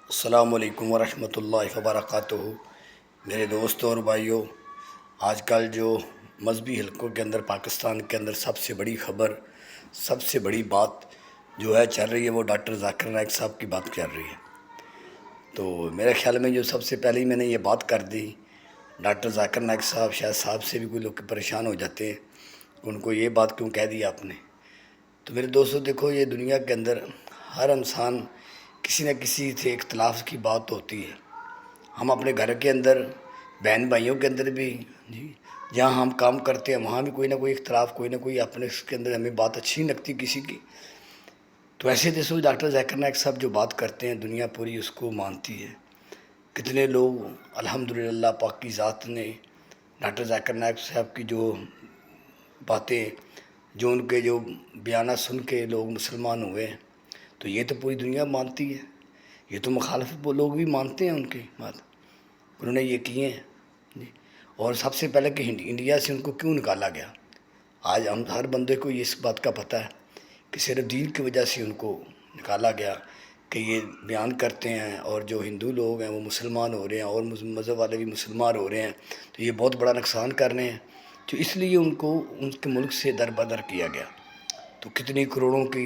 السلام علیکم ورحمۃ اللہ وبرکاتہ۔ میرے دوستوں اور بھائیوں، آج کل جو مذہبی حلقوں کے اندر پاکستان کے اندر سب سے بڑی خبر، سب سے بڑی بات جو ہے چل رہی ہے وہ ڈاکٹر ذاکر نائک صاحب کی بات چل رہی ہے۔ تو میرے خیال میں جو سب سے پہلے میں نے یہ بات کر دی، ڈاکٹر ذاکر نائک صاحب شاید صاحب سے بھی کوئی لوگ پریشان ہو جاتے ہیں، ان کو یہ بات کیوں کہہ دی آپ نے۔ تو میرے دوستوں دیکھو، یہ دنیا کے اندر ہر انسان کسی نہ کسی سے اختلاف کی بات ہوتی ہے۔ ہم اپنے گھر کے اندر، بہن بھائیوں کے اندر بھی، جہاں ہم کام کرتے ہیں وہاں بھی کوئی نہ کوئی اختلاف، کوئی نہ کوئی اپنے اس کے اندر ہمیں بات اچھی نہیں لگتی کسی کی۔ تو ایسے جیسے ڈاکٹر ذاکر نائک صاحب جو بات کرتے ہیں دنیا پوری اس کو مانتی ہے۔ کتنے لوگ الحمدللہ پاک کی ذات نے ڈاکٹر ذاکر نائک صاحب کی جو باتیں، جو ان کے جو بیانات سن کے لوگ مسلمان ہوئے ہیں، تو یہ تو پوری دنیا مانتی ہے۔ یہ تو مخالف وہ لوگ بھی مانتے ہیں ان کی بات، انہوں نے یہ کیے ہیں۔ اور سب سے پہلے کہ انڈیا سے ان کو کیوں نکالا گیا، آج ہم ہر بندے کو اس بات کا پتہ ہے کہ صرف دین کی وجہ سے ان کو نکالا گیا کہ یہ بیان کرتے ہیں، اور جو ہندو لوگ ہیں وہ مسلمان ہو رہے ہیں اور مذہب والے بھی مسلمان ہو رہے ہیں، تو یہ بہت بڑا نقصان کر رہے ہیں۔ تو اس لیے ان کو ان کے ملک سے دربدر کیا گیا۔ تو کتنی کروڑوں کی،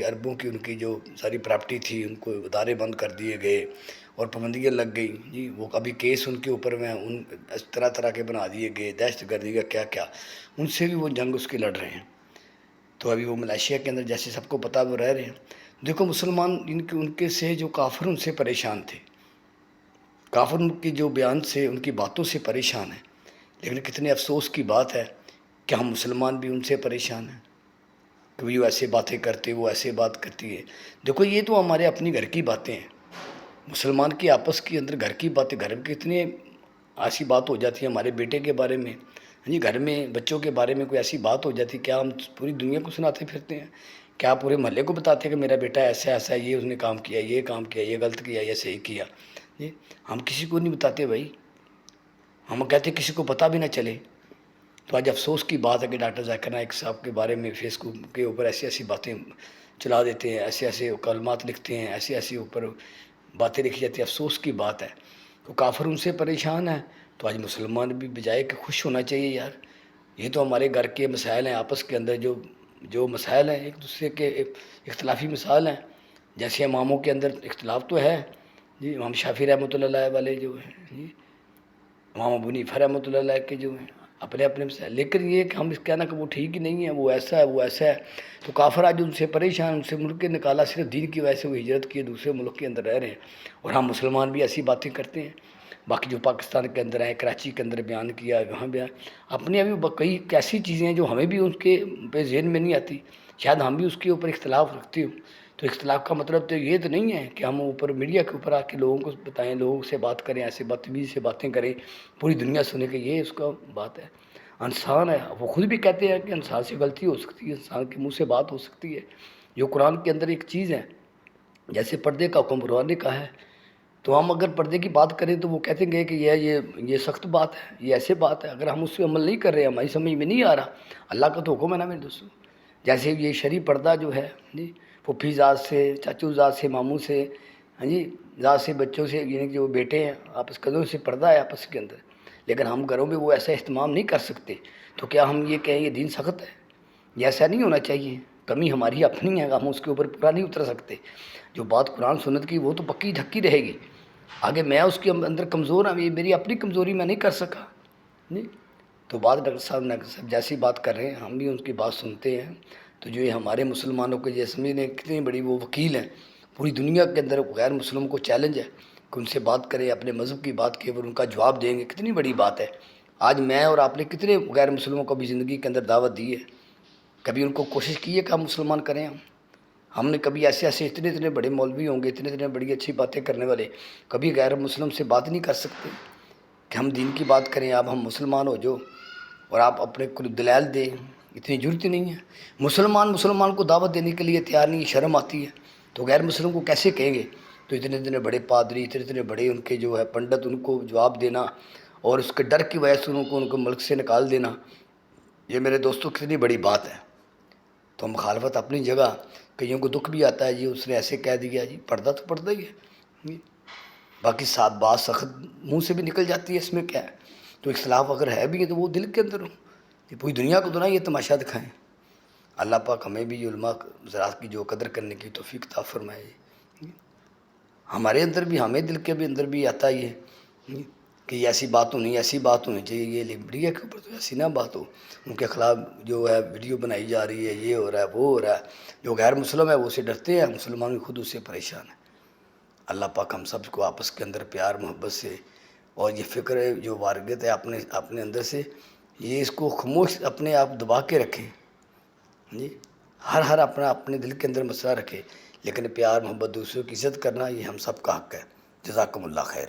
اربوں کی ان کی جو ساری پراپرٹی تھی ان کو ادارے بند کر دیے گئے اور پابندیاں لگ گئی۔ وہ ابھی کیس ان کے اوپر میں ان طرح طرح کے بنا دیے گئے، دہشت گردی کا کیا کیا، ان سے بھی وہ جنگ اس کی لڑ رہے ہیں۔ تو ابھی وہ ملائیشیا کے اندر جیسے سب کو پتہ وہ رہ رہے ہیں۔ دیکھو مسلمان ان کے سے جو کافر ان سے پریشان تھے، کافر ان کی جو بیان سے، ان کی باتوں سے پریشان ہیں، لیکن کتنے افسوس کی بات ہے کہ ہم مسلمان بھی ان سے پریشان ہیں کہ وہ ایسے باتیں کرتے، وہ ایسے بات کرتی ہے۔ دیکھو یہ تو ہمارے اپنی گھر کی باتیں ہیں، مسلمان کی آپس کے اندر گھر کی باتیں، گھر میں کتنے ایسی بات ہو جاتی ہے ہمارے بیٹے کے بارے میں، گھر میں بچوں کے بارے میں کوئی ایسی بات ہو جاتی ہے، کیا ہم پوری دنیا کو سناتے پھرتے ہیں؟ کیا پورے محلے کو بتاتے ہیں کہ میرا بیٹا ایسا ایسا ہے، یہ اس نے کام کیا، یہ کام کیا، یہ غلط کیا، یہ صحیح کیا؟ ہم کسی کو نہیں بتاتے بھائی، ہم کہتے کسی کو پتہ بھی نہ چلے۔ تو آج افسوس کی بات ہے کہ ڈاکٹر ذاکر نائک صاحب کے بارے میں فیس بک کے اوپر ایسی ایسی باتیں چلا دیتے ہیں، ایسے ایسے کلمات لکھتے ہیں، ایسے ایسے اوپر باتیں لکھی جاتی ہیں۔ افسوس کی بات ہے، تو کافر ان سے پریشان ہے، تو آج مسلمان بھی بجائے کہ خوش ہونا چاہیے یار، یہ تو ہمارے گھر کے مسائل ہیں، آپس کے اندر جو مسائل ہیں ایک دوسرے کے اختلافی مسائل ہیں۔ جیسے اماموں کے اندر اختلاف تو ہے، امام شافعی رحمۃ اللہ علیہ والے جو ہیں، امام ابو حنیفہ رحمۃ اللہ علیہ کے جو ہیں اپنے اپنے مسائل، لیکن یہ کہ ہم اس کہنا کہ وہ ٹھیک ہی نہیں ہے، وہ ایسا ہے، وہ ایسا ہے۔ تو کافر آج ان سے پریشان، ان سے ملک کے نکالا، صرف دین کی وجہ سے وہ ہجرت کیے، دوسرے ملک کے اندر رہ رہے ہیں، اور ہم مسلمان بھی ایسی باتیں کرتے ہیں۔ باقی جو پاکستان کے اندر ہیں، کراچی کے اندر بیان کیا، وہاں بیان اپنے ابھی کئی ایسی چیزیں ہیں جو ہمیں بھی ان کے پہ ذہن میں نہیں آتی، شاید ہم بھی اس کے اوپر اختلاف رکھتے ہوں۔ تو اختلاف کا مطلب تو یہ تو نہیں ہے کہ ہم اوپر میڈیا کے اوپر آ کے لوگوں کو بتائیں، لوگوں سے بات کریں، ایسے بدتمیزی سے باتیں کریں، پوری دنیا سنے کہ یہ اس کا بات ہے۔ انسان ہے، وہ خود بھی کہتے ہیں کہ انسان سے غلطی ہو سکتی ہے، انسان کے منہ سے بات ہو سکتی ہے، جو قرآن کے اندر ایک چیز ہے، جیسے پردے کا حکم قرآن نے کہا ہے، تو ہم اگر پردے کی بات کریں تو وہ کہتے ہیں کہ یہ سخت بات ہے، یہ ایسے بات ہے، اگر ہم اس پہ عمل نہیں کر رہے، ہماری سمجھ میں نہیں آ رہا، اللہ کا تو حکم ہے نا میرے دوستوں۔ جیسے یہ شرعی پردہ جو ہے، پھوپھی ذات سے، چاچو ذات سے، ماموں سے، ذات سے، بچوں سے، یعنی جو بیٹے ہیں آپس کزنوں سے پردہ ہے آپس کے اندر، لیکن ہم گھروں میں وہ ایسا اہتمام نہیں کر سکتے، تو کیا ہم یہ کہیں یہ دین سخت ہے؟ یہ ایسا نہیں ہونا چاہیے، کمی ہماری اپنی ہے، ہم اس کے اوپر پورا نہیں اتر سکتے۔ جو بات قرآن سنت کی وہ تو پکی ڈھکی رہے گی، آگے میں اس کے اندر کمزور ہوں، یہ میری اپنی کمزوری میں نہیں کر سکا، تو بات ڈاکٹر صاحب جیسی بات کر رہے ہیں ہم بھی ان کی بات سنتے ہیں۔ تو جو یہ ہمارے مسلمانوں کے جیسے نے کتنی بڑی وہ وکیل ہیں، پوری دنیا کے اندر غیر مسلم کو چیلنج ہے کہ ان سے بات کریں، اپنے مذہب کی بات کے اوپر ان کا جواب دیں گے، کتنی بڑی بات ہے۔ آج میں اور آپ نے کتنے غیر مسلموں کو بھی زندگی کے اندر دعوت دی ہے، کبھی ان کو کوشش کی ہے کہ ہم مسلمان کریں؟ ہم نے کبھی ایسے ایسے اتنے بڑے مولوی ہوں گے، اتنے بڑی اچھی باتیں کرنے والے، کبھی غیر مسلم سے بات نہیں کر سکتے کہ ہم دین کی بات کریں، اب ہم مسلمان ہو جو، اور آپ اپنے کو دلائل دیں، اتنی ضرورت ہی نہیں ہے۔ مسلمان کو دعوت دینے کے لیے تیار نہیں، شرم آتی ہے، تو غیر مسلم کو کیسے کہیں گے؟ تو اتنے بڑے پادری، اتنے بڑے ان کے جو ہے پنڈت، ان کو جواب دینا، اور اس کے ڈر کی وجہ سے ان کو ملک سے نکال دینا، یہ میرے دوستوں کتنی بڑی بات ہے۔ تو مخالفت اپنی جگہ، کئیوں کو دکھ بھی آتا ہے، جی اس نے ایسے کہہ دیا، جی پردہ تو پردہ ہی ہے، باقی سات بات سخت منہ سے بھی نکل جاتی ہے، اس میں کیا ہے؟ تو اختلاف اگر ہے بھی ہے تو وہ دل کے اندر ہو، یہ پوری دنیا کو تو نہ یہ تماشا دکھائیں۔ اللہ پاک ہمیں بھی علماء زراعت کی جو قدر کرنے کی توفیق عطا فرمائے۔ ہمارے اندر بھی، ہمیں دل کے بھی اندر بھی آتا ہی ہے کہ یہ ایسی بات ہونی، ایسی بات ہونی چاہیے، یہ میڈیا کے اوپر تو ایسی نہ بات ہو، ان کے خلاف جو ہے ویڈیو بنائی جا رہی ہے، یہ ہو رہا ہے، وہ ہو رہا ہے، جو غیر مسلم ہے وہ اسے ڈرتے ہیں، مسلمان خود اس سے پریشان ہیں۔ اللہ پاک ہم سب کو آپس کے اندر پیار محبت سے، اور یہ فکر ہے جو وارگت ہے اپنے اندر سے، یہ اس کو خاموش اپنے آپ دبا کے رکھیں جی، ہر اپنے دل کے اندر مسئلہ رکھے، لیکن پیار محبت دوسروں کی عزت کرنا یہ ہم سب کا حق ہے۔ جزاکم اللہ خیر۔